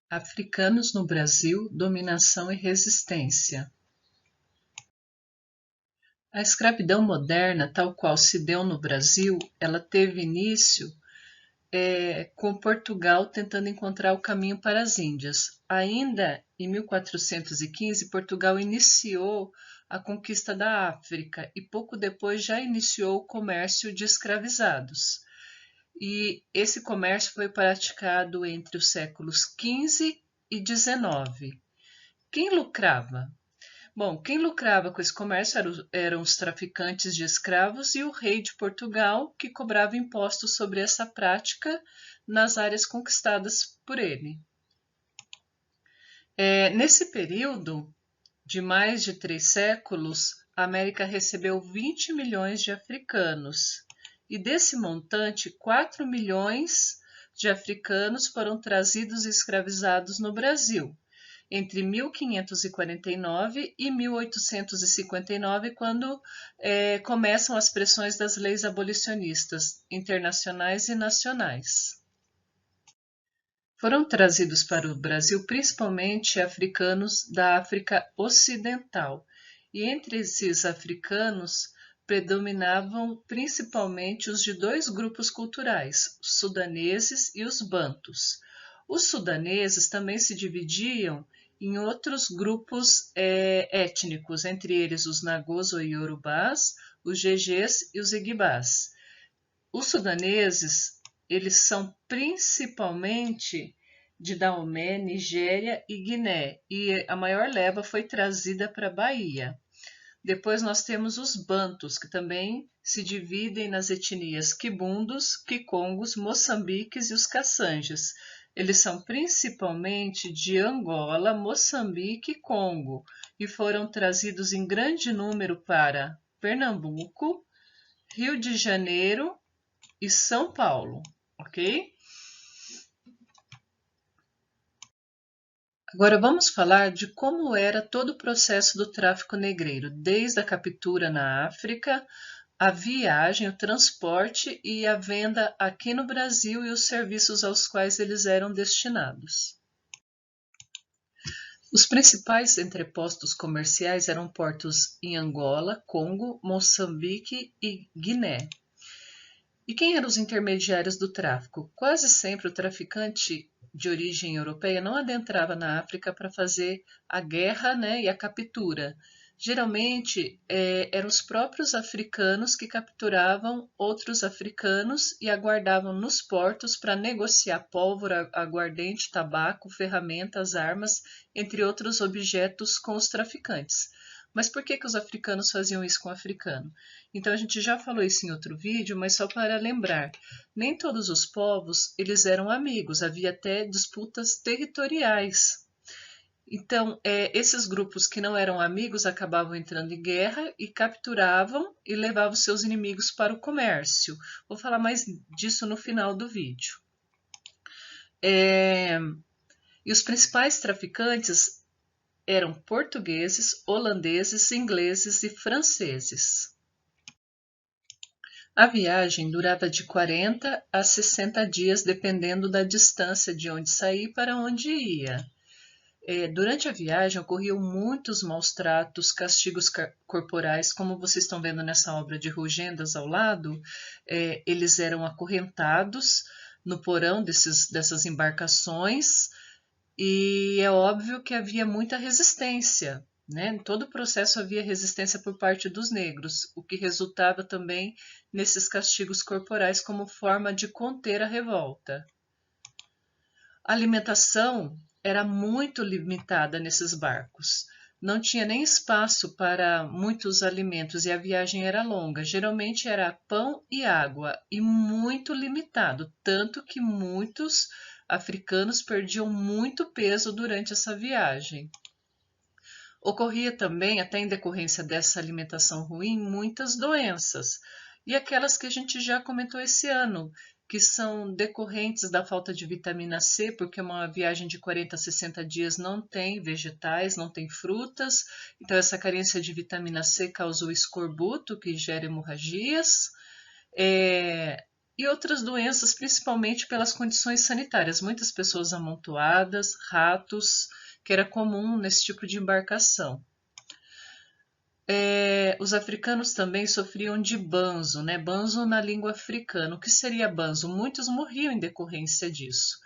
Africanos no Brasil, dominação e resistência. A escravidão moderna, tal qual se deu no Brasil, ela teve início com Portugal tentando encontrar o caminho para as Índias. Ainda em 1415, Portugal iniciou a conquista da África e pouco depois já iniciou o comércio de escravizados. E esse comércio foi praticado entre os séculos XV e XIX. Quem lucrava? Bom, quem lucrava com esse comércio eram os traficantes de escravos e o rei de Portugal, que cobrava impostos sobre essa prática nas áreas conquistadas por ele. Nesse período de mais de 3 séculos, a América recebeu 20 milhões de africanos, e desse montante, 4 milhões de africanos foram trazidos e escravizados no Brasil, entre 1549 e 1859, quando começam as pressões das leis abolicionistas internacionais e nacionais. Foram trazidos para o Brasil principalmente africanos da África Ocidental, e entre esses africanos predominavam principalmente os de 2 grupos culturais, os sudaneses e os bantus. Os sudaneses também se dividiam em outros grupos étnicos, entre eles os nagôs ou iorubás, os gegés e os igbás. Os sudaneses, eles são principalmente de Daomé, Nigéria e Guiné, e a maior leva foi trazida para a Bahia. Depois nós temos os bantus, que também se dividem nas etnias quibundos, quicongos, moçambiques e os caçanjas. Eles são principalmente de Angola, Moçambique e Congo, e foram trazidos em grande número para Pernambuco, Rio de Janeiro e São Paulo, ok? Agora vamos falar de como era todo o processo do tráfico negreiro, desde a captura na África, a viagem, o transporte e a venda aqui no Brasil e os serviços aos quais eles eram destinados. Os principais entrepostos comerciais eram portos em Angola, Congo, Moçambique e Guiné. E quem eram os intermediários do tráfico? Quase sempre o traficante de origem europeia não adentrava na África para fazer a guerra, e a captura. Geralmente eram os próprios africanos que capturavam outros africanos e aguardavam nos portos para negociar pólvora, aguardente, tabaco, ferramentas, armas, entre outros objetos com os traficantes. Mas por que os africanos faziam isso com o africano? Então a gente já falou isso em outro vídeo, mas só para lembrar, nem todos os povos eles eram amigos, havia até disputas territoriais. Então, esses grupos que não eram amigos acabavam entrando em guerra e capturavam e levavam seus inimigos para o comércio. Vou falar mais disso no final do vídeo. E os principais traficantes eram portugueses, holandeses, ingleses e franceses. A viagem durava de 40 a 60 dias, dependendo da distância de onde sair para onde ia. Durante a viagem ocorriam muitos maus tratos, castigos corporais, como vocês estão vendo nessa obra de Rugendas ao lado, eles eram acorrentados no porão dessas embarcações, e é óbvio que havia muita resistência, Em todo o processo havia resistência por parte dos negros, o que resultava também nesses castigos corporais como forma de conter a revolta. A alimentação era muito limitada nesses barcos. Não tinha nem espaço para muitos alimentos e a viagem era longa. Geralmente era pão e água e muito limitado, tanto que muitos africanos perdiam muito peso durante essa viagem. Ocorria também, até em decorrência dessa alimentação ruim, muitas doenças. E aquelas que a gente já comentou esse ano, que são decorrentes da falta de vitamina C, porque uma viagem de 40 a 60 dias não tem vegetais, não tem frutas. Então, essa carência de vitamina C causa o escorbuto, que gera hemorragias. e outras doenças, principalmente pelas condições sanitárias. Muitas pessoas amontoadas, ratos, que era comum nesse tipo de embarcação. Os africanos também sofriam de banzo, né? Banzo na língua africana. O que seria banzo? Muitos morriam em decorrência disso.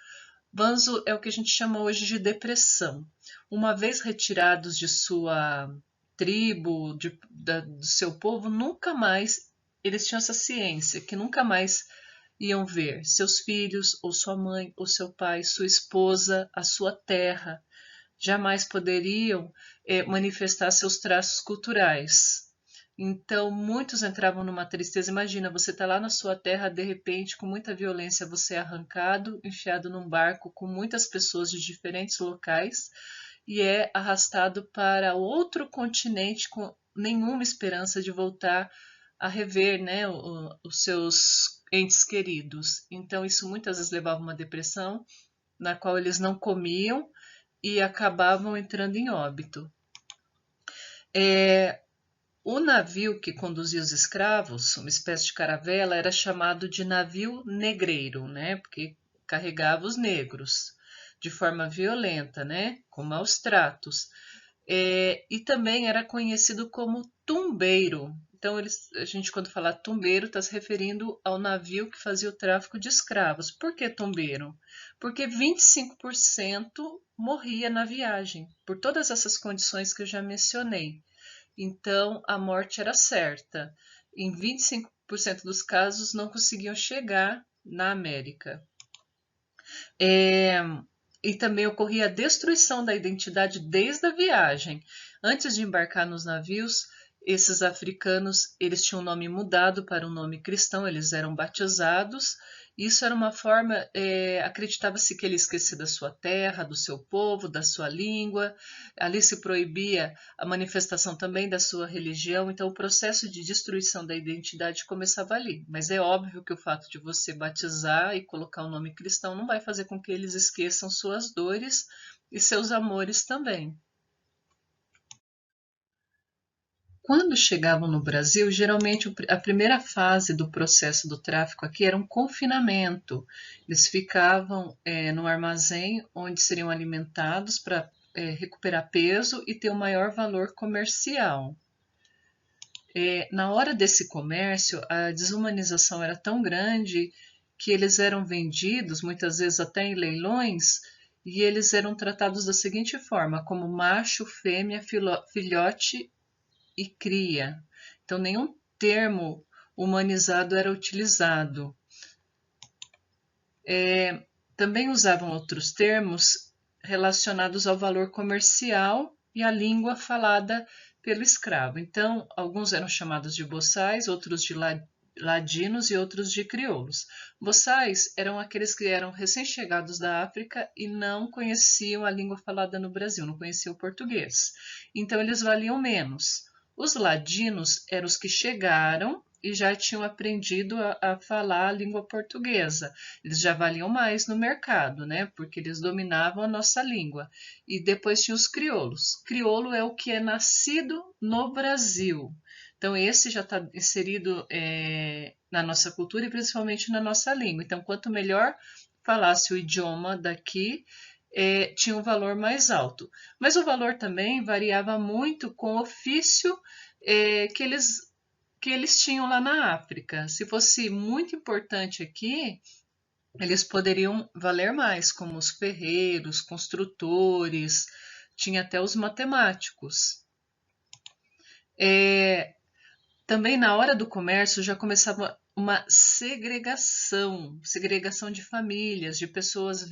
Banzo é o que a gente chama hoje de depressão. Uma vez retirados de sua tribo, do seu povo, nunca mais eles tinham essa ciência, que nunca mais iam ver seus filhos, ou sua mãe, ou seu pai, sua esposa, a sua terra. Jamais poderiam manifestar seus traços culturais. Então, muitos entravam numa tristeza. Imagina, você está lá na sua terra, de repente, com muita violência, você é arrancado, enfiado num barco com muitas pessoas de diferentes locais e é arrastado para outro continente com nenhuma esperança de voltar a rever, né, os seus entes queridos. Então, isso muitas vezes levava a uma depressão, na qual eles não comiam e acabavam entrando em óbito. O navio que conduzia os escravos, uma espécie de caravela, era chamado de navio negreiro, né? Porque carregava os negros de forma violenta, né? Com maus tratos. E também era conhecido como tumbeiro. Então, a gente, quando fala tumbeiro, está se referindo ao navio que fazia o tráfico de escravos. Por que tumbeiro? Porque 25% morria na viagem, por todas essas condições que eu já mencionei. Então, a morte era certa. Em 25% dos casos, não conseguiam chegar na América. E também ocorria a destruição da identidade desde a viagem. Antes de embarcar nos navios, esses africanos eles tinham o nome mudado para um nome cristão, eles eram batizados. Isso era uma forma, acreditava-se que ele esquecia da sua terra, do seu povo, da sua língua. Ali se proibia a manifestação também da sua religião, então o processo de destruição da identidade começava ali. Mas é óbvio que o fato de você batizar e colocar o nome cristão não vai fazer com que eles esqueçam suas dores e seus amores também. Quando chegavam no Brasil, geralmente a primeira fase do processo do tráfico aqui era um confinamento. Eles ficavam no armazém onde seriam alimentados para recuperar peso e ter um maior valor comercial. Na hora desse comércio, a desumanização era tão grande que eles eram vendidos, muitas vezes até em leilões, e eles eram tratados da seguinte forma, como macho, fêmea, filhote e cria. Então, nenhum termo humanizado era utilizado. Também usavam outros termos relacionados ao valor comercial e à língua falada pelo escravo. Então, alguns eram chamados de boçais, outros de ladinos e outros de crioulos. Boçais eram aqueles que eram recém-chegados da África e não conheciam a língua falada no Brasil, não conheciam o português. Então, eles valiam menos. Os ladinos eram os que chegaram e já tinham aprendido a falar a língua portuguesa. Eles já valiam mais no mercado, né? Porque eles dominavam a nossa língua. E depois tinha os crioulos. Crioulo é o que é nascido no Brasil. Então, esse já está inserido na nossa cultura e principalmente na nossa língua. Então, quanto melhor falasse o idioma daqui, tinha um valor mais alto. Mas o valor também variava muito com o ofício que eles tinham lá na África. Se fosse muito importante aqui, eles poderiam valer mais, como os ferreiros, construtores, tinha até os matemáticos. Também na hora do comércio já começava uma segregação de famílias, de pessoas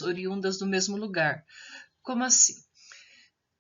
oriundas do mesmo lugar. Como assim?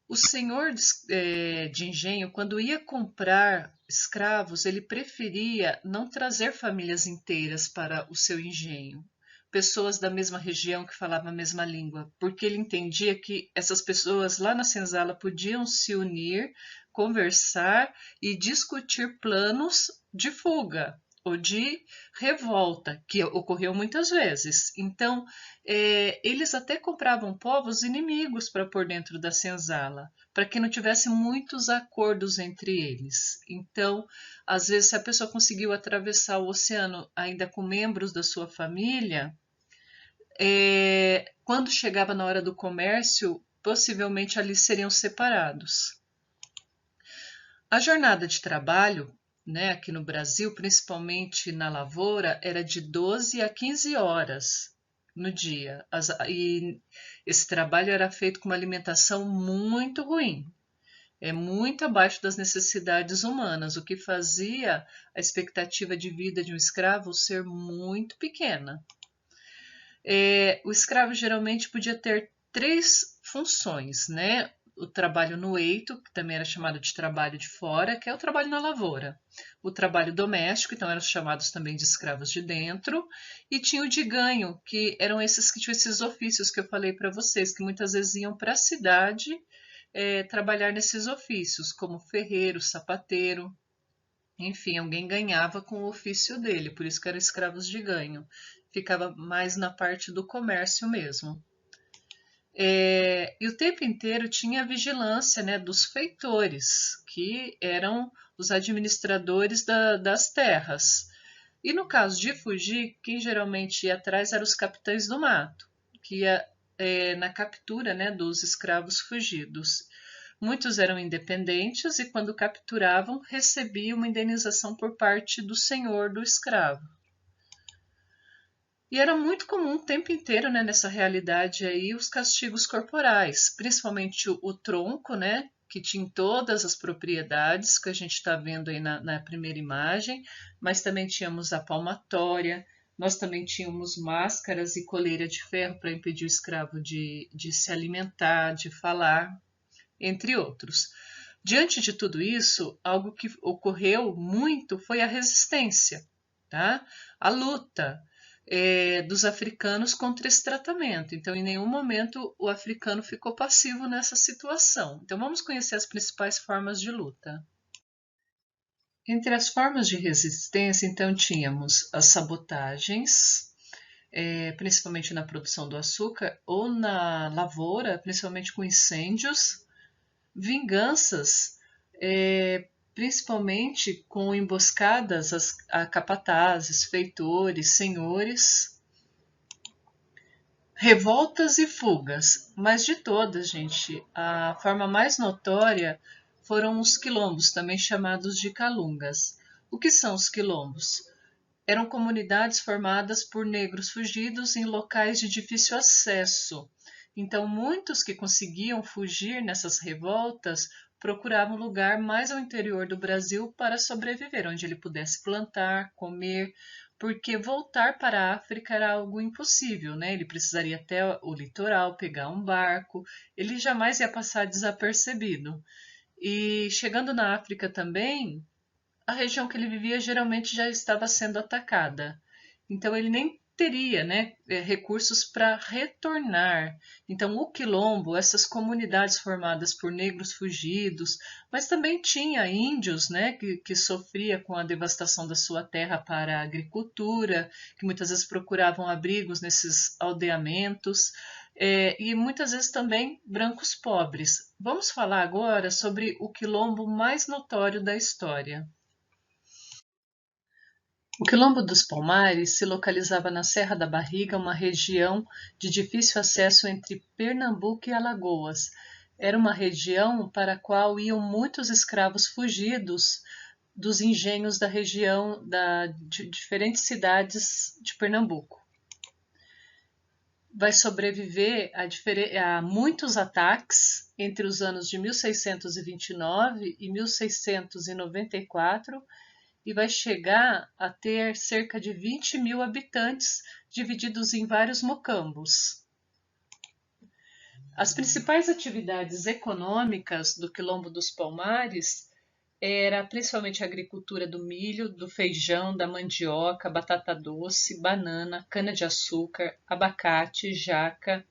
O senhor de engenho, quando ia comprar escravos, ele preferia não trazer famílias inteiras para o seu engenho, pessoas da mesma região que falavam a mesma língua, porque ele entendia que essas pessoas lá na senzala podiam se unir, conversar e discutir planos de fuga, ou de revolta, que ocorreu muitas vezes. Então, eles até compravam povos inimigos para pôr dentro da senzala, para que não tivesse muitos acordos entre eles. Então, às vezes, se a pessoa conseguiu atravessar o oceano ainda com membros da sua família, quando chegava na hora do comércio, possivelmente ali seriam separados. A jornada de trabalho, né, aqui no Brasil, principalmente na lavoura, era de 12 a 15 horas no dia. E esse trabalho era feito com uma alimentação muito ruim, muito abaixo das necessidades humanas, o que fazia a expectativa de vida de um escravo ser muito pequena. O escravo geralmente podia ter 3 funções, né? O trabalho no eito, que também era chamado de trabalho de fora, que é o trabalho na lavoura. O trabalho doméstico, então eram chamados também de escravos de dentro. E tinha o de ganho, que eram esses que tinham esses ofícios que eu falei para vocês, que muitas vezes iam para a cidade trabalhar nesses ofícios, como ferreiro, sapateiro. Enfim, alguém ganhava com o ofício dele, por isso que eram escravos de ganho. Ficava mais na parte do comércio mesmo. E o tempo inteiro tinha a vigilância, né, dos feitores, que eram os administradores das terras. E no caso de fugir, quem geralmente ia atrás eram os capitães do mato, que ia na captura, né, dos escravos fugidos. Muitos eram independentes e, quando capturavam, recebiam uma indenização por parte do senhor do escravo. E era muito comum o tempo inteiro, né, nessa realidade aí, os castigos corporais, principalmente o tronco, né, que tinha todas as propriedades que a gente está vendo aí na primeira imagem, mas também tínhamos a palmatória, nós também tínhamos máscaras e coleira de ferro para impedir o escravo de se alimentar, de falar, entre outros. Diante de tudo isso, algo que ocorreu muito foi a resistência, tá? A luta dos africanos contra esse tratamento. Então, em nenhum momento o africano ficou passivo nessa situação. Então, vamos conhecer as principais formas de luta. Entre as formas de resistência, então, tínhamos as sabotagens, principalmente na produção do açúcar, ou na lavoura, principalmente com incêndios, vinganças, principalmente com emboscadas a capatazes, feitores, senhores, revoltas e fugas. Mas de todas, gente, a forma mais notória foram os quilombos, também chamados de calungas. O que são os quilombos? Eram comunidades formadas por negros fugidos em locais de difícil acesso. Então, muitos que conseguiam fugir nessas revoltas procuravam um lugar mais ao interior do Brasil para sobreviver, onde ele pudesse plantar, comer, porque voltar para a África era algo impossível, né? Ele precisaria até o litoral, pegar um barco, ele jamais ia passar desapercebido. E chegando na África também, a região que ele vivia geralmente já estava sendo atacada. Então ele nem teria, né, recursos para retornar. Então o quilombo, essas comunidades formadas por negros fugidos, mas também tinha índios, né, que sofria com a devastação da sua terra para a agricultura, que muitas vezes procuravam abrigos nesses aldeamentos, e muitas vezes também brancos pobres. Vamos falar agora sobre o quilombo mais notório da história. O Quilombo dos Palmares se localizava na Serra da Barriga, uma região de difícil acesso entre Pernambuco e Alagoas. Era uma região para a qual iam muitos escravos fugidos dos engenhos da região de diferentes cidades de Pernambuco. Vai sobreviver a muitos ataques entre os anos de 1629 e 1694, e vai chegar a ter cerca de 20 mil habitantes, divididos em vários mocambos. As principais atividades econômicas do Quilombo dos Palmares era principalmente a agricultura do milho, do feijão, da mandioca, batata doce, banana, cana-de-açúcar, abacate, jaca.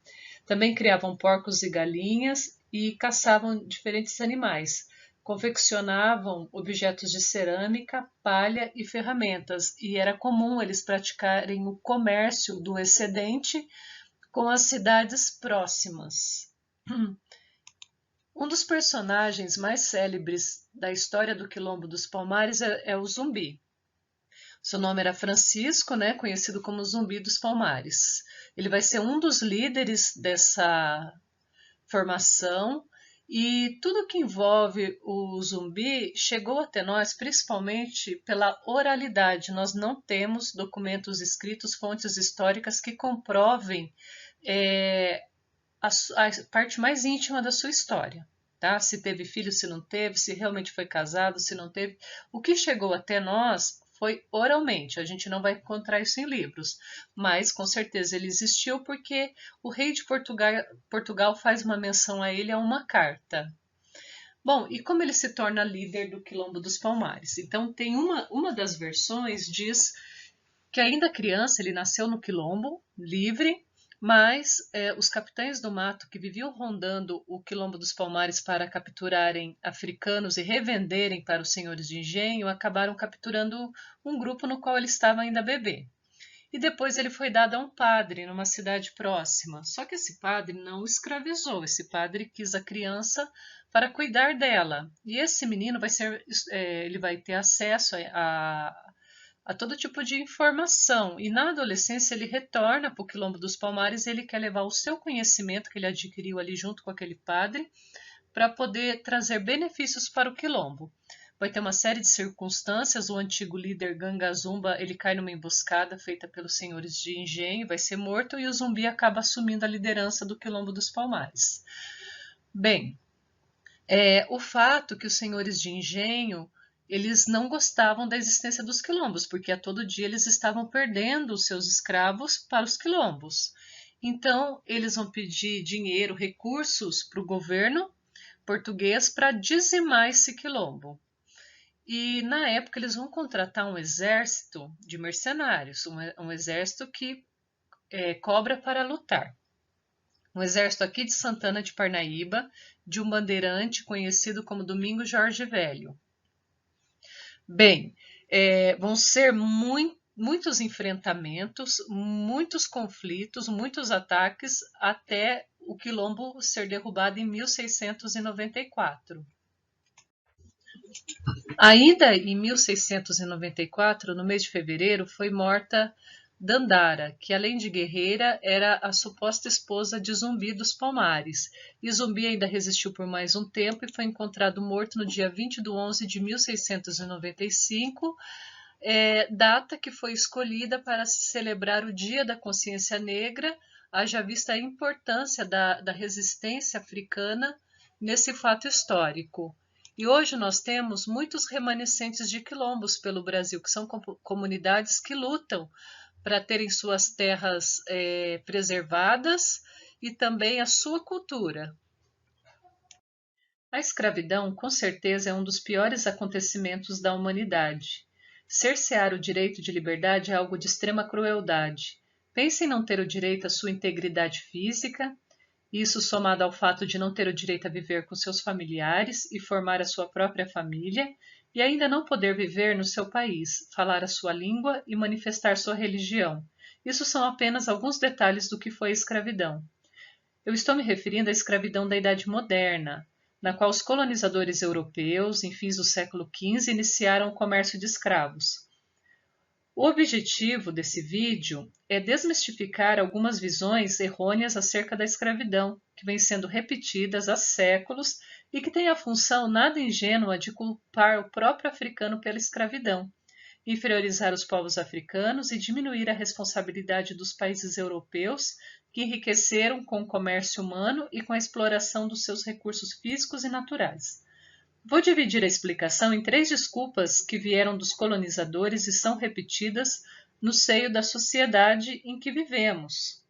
Também criavam porcos e galinhas e caçavam diferentes animais, confeccionavam objetos de cerâmica, palha e ferramentas, e era comum eles praticarem o comércio do excedente com as cidades próximas. Um dos personagens mais célebres da história do Quilombo dos Palmares é o Zumbi. Seu nome era Francisco, né, conhecido como Zumbi dos Palmares. Ele vai ser um dos líderes dessa formação e tudo que envolve o Zumbi chegou até nós principalmente pela oralidade. Nós não temos documentos escritos, fontes históricas que comprovem a parte mais íntima da sua história. Tá? Se teve filho, se não teve, se realmente foi casado, se não teve. O que chegou até nós foi oralmente, a gente não vai encontrar isso em livros, mas com certeza ele existiu porque o rei de Portugal faz uma menção a ele a uma carta. Bom, e como ele se torna líder do Quilombo dos Palmares? Então tem uma das versões diz que ainda criança ele nasceu no Quilombo, livre, mas os capitães do mato que viviam rondando o Quilombo dos Palmares para capturarem africanos e revenderem para os senhores de engenho acabaram capturando um grupo no qual ele estava ainda bebê. E depois ele foi dado a um padre numa cidade próxima. Só que esse padre não o escravizou, esse padre quis a criança para cuidar dela. E esse menino ele vai ter acesso a todo tipo de informação. E na adolescência ele retorna para o Quilombo dos Palmares e ele quer levar o seu conhecimento que ele adquiriu ali junto com aquele padre para poder trazer benefícios para o Quilombo. Vai ter uma série de circunstâncias, o antigo líder Gangazumba ele cai numa emboscada feita pelos senhores de engenho, vai ser morto e o Zumbi acaba assumindo a liderança do Quilombo dos Palmares. Bem, o fato que os senhores de engenho eles não gostavam da existência dos quilombos, porque a todo dia eles estavam perdendo os seus escravos para os quilombos. Então, eles vão pedir dinheiro, recursos para o governo português para dizimar esse quilombo. E, na época, eles vão contratar um exército de mercenários, um exército que cobra para lutar. Um exército aqui de Santana de Parnaíba, de um bandeirante conhecido como Domingos Jorge Velho. Bem, vão ser muitos enfrentamentos, muitos conflitos, muitos ataques, até o Quilombo ser derrubado em 1694. Ainda em 1694, no mês de fevereiro, foi morta Dandara, que além de guerreira, era a suposta esposa de Zumbi dos Palmares. E Zumbi ainda resistiu por mais um tempo e foi encontrado morto no dia 20 de 11 de 1695, data que foi escolhida para se celebrar o Dia da Consciência Negra, haja vista a importância da resistência africana nesse fato histórico. E hoje nós temos muitos remanescentes de quilombos pelo Brasil, que são comunidades que lutam para terem suas terras preservadas e também a sua cultura. A escravidão, com certeza, é um dos piores acontecimentos da humanidade. Cercear o direito de liberdade é algo de extrema crueldade. Pense em não ter o direito à sua integridade física, isso somado ao fato de não ter o direito a viver com seus familiares e formar a sua própria família, e ainda não poder viver no seu país, falar a sua língua e manifestar sua religião. Isso são apenas alguns detalhes do que foi a escravidão. Eu estou me referindo à escravidão da Idade Moderna, na qual os colonizadores europeus, em fins do século XV, iniciaram o comércio de escravos. O objetivo desse vídeo é desmistificar algumas visões errôneas acerca da escravidão, que vêm sendo repetidas há séculos e que têm a função nada ingênua de culpar o próprio africano pela escravidão, inferiorizar os povos africanos e diminuir a responsabilidade dos países europeus que enriqueceram com o comércio humano e com a exploração dos seus recursos físicos e naturais. Vou dividir a explicação em 3 desculpas que vieram dos colonizadores e são repetidas no seio da sociedade em que vivemos.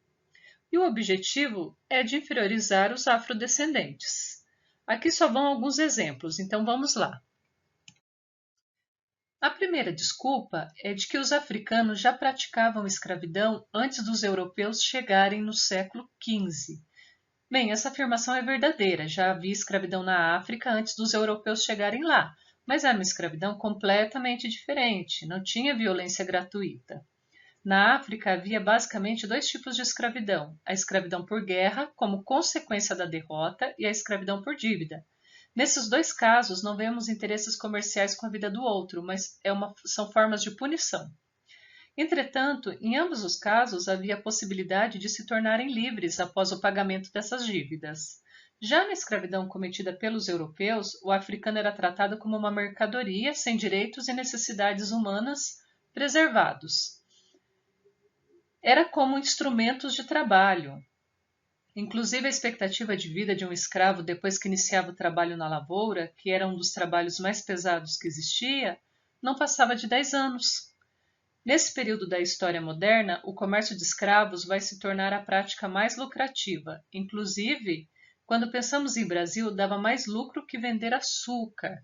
E o objetivo é de inferiorizar os afrodescendentes. Aqui só vão alguns exemplos, então vamos lá. A primeira desculpa é de que os africanos já praticavam escravidão antes dos europeus chegarem no século XV. Bem, essa afirmação é verdadeira. Já havia escravidão na África antes dos europeus chegarem lá, mas era uma escravidão completamente diferente, não tinha violência gratuita. Na África havia basicamente dois tipos de escravidão: a escravidão por guerra, como consequência da derrota, e a escravidão por dívida. Nesses dois casos, não vemos interesses comerciais com a vida do outro, mas são formas de punição. Entretanto, em ambos os casos havia a possibilidade de se tornarem livres após o pagamento dessas dívidas. Já na escravidão cometida pelos europeus, o africano era tratado como uma mercadoria sem direitos e necessidades humanas preservados. Era como instrumentos de trabalho. Inclusive, a expectativa de vida de um escravo depois que iniciava o trabalho na lavoura, que era um dos trabalhos mais pesados que existia, não passava de 10 anos. Nesse período da história moderna, o comércio de escravos vai se tornar a prática mais lucrativa. Inclusive, quando pensamos em Brasil, dava mais lucro que vender açúcar.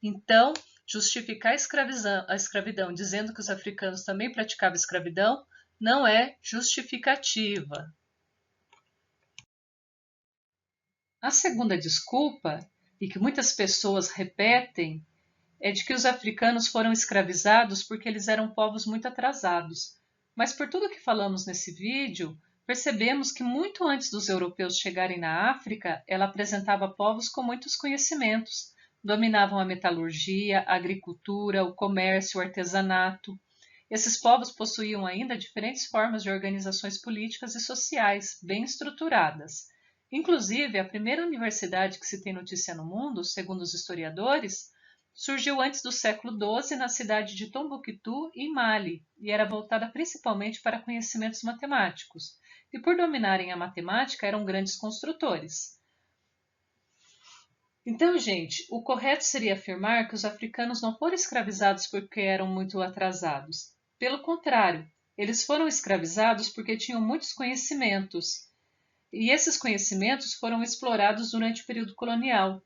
Então, justificar a escravidão dizendo que os africanos também praticavam escravidão não é justificativa. A segunda desculpa, e que muitas pessoas repetem, é de que os africanos foram escravizados porque eles eram povos muito atrasados. Mas por tudo que falamos nesse vídeo, percebemos que muito antes dos europeus chegarem na África, ela apresentava povos com muitos conhecimentos. Dominavam a metalurgia, a agricultura, o comércio, o artesanato. Esses povos possuíam ainda diferentes formas de organizações políticas e sociais, bem estruturadas. Inclusive, a primeira universidade que se tem notícia no mundo, segundo os historiadores, surgiu antes do século XII na cidade de Tombuctu, em Mali, e era voltada principalmente para conhecimentos matemáticos. E por dominarem a matemática, eram grandes construtores. Então, gente, o correto seria afirmar que os africanos não foram escravizados porque eram muito atrasados. Pelo contrário, eles foram escravizados porque tinham muitos conhecimentos. E esses conhecimentos foram explorados durante o período colonial,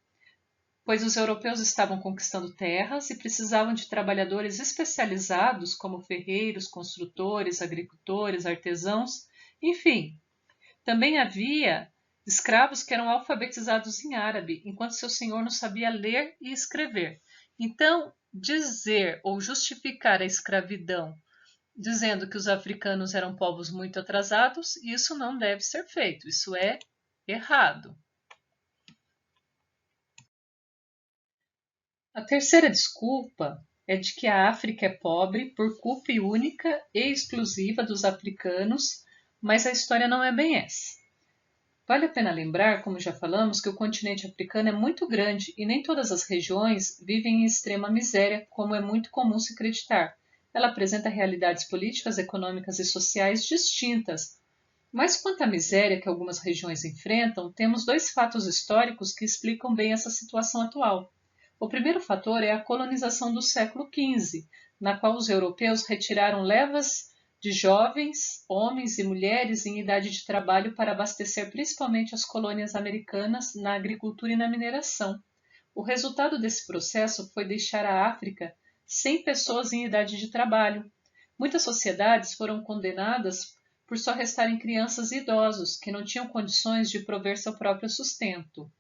pois os europeus estavam conquistando terras e precisavam de trabalhadores especializados como ferreiros, construtores, agricultores, artesãos, enfim. Também havia escravos que eram alfabetizados em árabe, enquanto seu senhor não sabia ler e escrever. Então, dizer ou justificar a escravidão dizendo que os africanos eram povos muito atrasados, isso não deve ser feito, isso é errado. A terceira desculpa é de que a África é pobre por culpa única e exclusiva dos africanos, mas a história não é bem essa. Vale a pena lembrar, como já falamos, que o continente africano é muito grande e nem todas as regiões vivem em extrema miséria, como é muito comum se acreditar. Ela apresenta realidades políticas, econômicas e sociais distintas. Mas quanto à miséria que algumas regiões enfrentam, temos dois fatos históricos que explicam bem essa situação atual. O primeiro fator é a colonização do século XV, na qual os europeus retiraram levas de jovens, homens e mulheres em idade de trabalho para abastecer principalmente as colônias americanas na agricultura e na mineração. O resultado desse processo foi deixar a África sem pessoas em idade de trabalho. Muitas sociedades foram condenadas por só restarem crianças e idosos que não tinham condições de prover seu próprio sustento.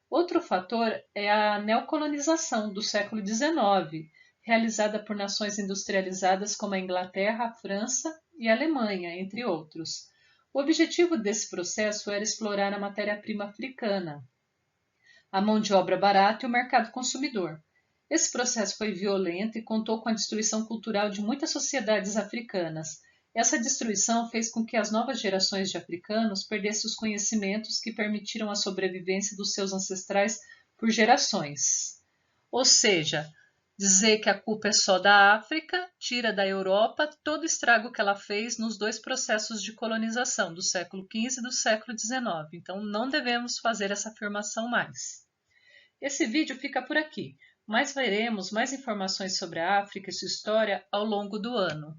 Outro fator é a neocolonização do século XIX, realizada por nações industrializadas como a Inglaterra, a França e a Alemanha, entre outros. O objetivo desse processo era explorar a matéria-prima africana, a mão de obra barata e o mercado consumidor. Esse processo foi violento e contou com a destruição cultural de muitas sociedades africanas. Essa destruição fez com que as novas gerações de africanos perdessem os conhecimentos que permitiram a sobrevivência dos seus ancestrais por gerações. Ou seja, dizer que a culpa é só da África tira da Europa todo o estrago que ela fez nos dois processos de colonização, do século XV e do século XIX. Então, não devemos fazer essa afirmação mais. Esse vídeo fica por aqui, mas veremos mais informações sobre a África e sua história ao longo do ano.